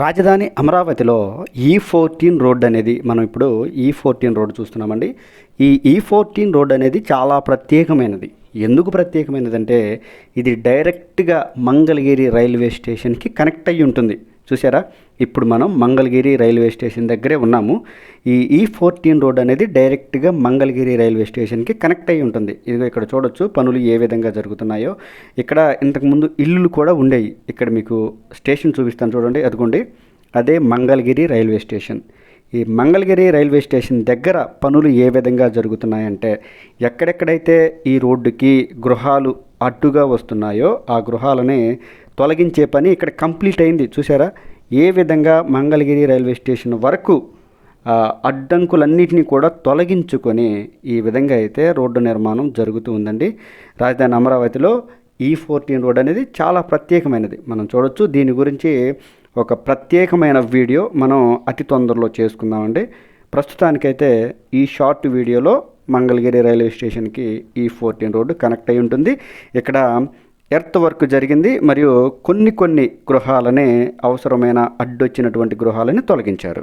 రాజధాని అమరావతిలో E14 road అనేది మనం ఇప్పుడు E14 రోడ్ చూస్తున్నామండి. ఈ E14 రోడ్ అనేది చాలా ప్రత్యేకమైనది. ఎందుకు ప్రత్యేకమైనదంటే ఇది డైరెక్ట్గా మంగళగిరి రైల్వే స్టేషన్కి కనెక్ట్ అయ్యి ఉంటుంది. చూసారా, ఇప్పుడు మనం మంగళగిరి రైల్వే స్టేషన్ దగ్గరే ఉన్నాము. ఈ E14 రోడ్ అనేది డైరెక్ట్గా మంగళగిరి రైల్వే స్టేషన్కి కనెక్ట్ అయ్యి ఉంటుంది. ఇదిగో ఇక్కడ చూడొచ్చు పనులు ఏ విధంగా జరుగుతున్నాయో. ఇక్కడ ఇంతకుముందు ఇల్లులు కూడా ఉండేవి. ఇక్కడ మీకు స్టేషన్ చూపిస్తాను చూడండి, అదిగోండి, అదే మంగళగిరి రైల్వే స్టేషన్. ఈ మంగళగిరి రైల్వే స్టేషన్ దగ్గర పనులు ఏ విధంగా జరుగుతున్నాయంటే, ఎక్కడెక్కడైతే ఈ రోడ్డుకి గృహాలు అడ్డుగా వస్తున్నాయో ఆ గృహాలని తొలగించే పని ఇక్కడ కంప్లీట్ అయింది. చూసారా, ఏ విధంగా మంగళగిరి రైల్వే స్టేషన్ వరకు అడ్డంకులన్నిటినీ కూడా తొలగించుకొని ఈ విధంగా అయితే రోడ్డు నిర్మాణం జరుగుతూ ఉందండి. రాజధాని అమరావతిలో E14 రోడ్ అనేది చాలా ప్రత్యేకమైనది. మనం చూడొచ్చు. దీని గురించి ఒక ప్రత్యేకమైన వీడియో మనం అతి తొందరలో చేసుకుందామండి. ప్రస్తుతానికైతే ఈ షార్ట్ వీడియోలో మంగళగిరి రైల్వే స్టేషన్కి E14 రోడ్డు కనెక్ట్ అయి ఉంటుంది. ఇక్కడ ఎర్త్ వర్క్ జరిగింది మరియు కొన్ని గృహాలని, అవసరమైన అడ్డొచ్చినటువంటి గృహాలని తొలగించారు.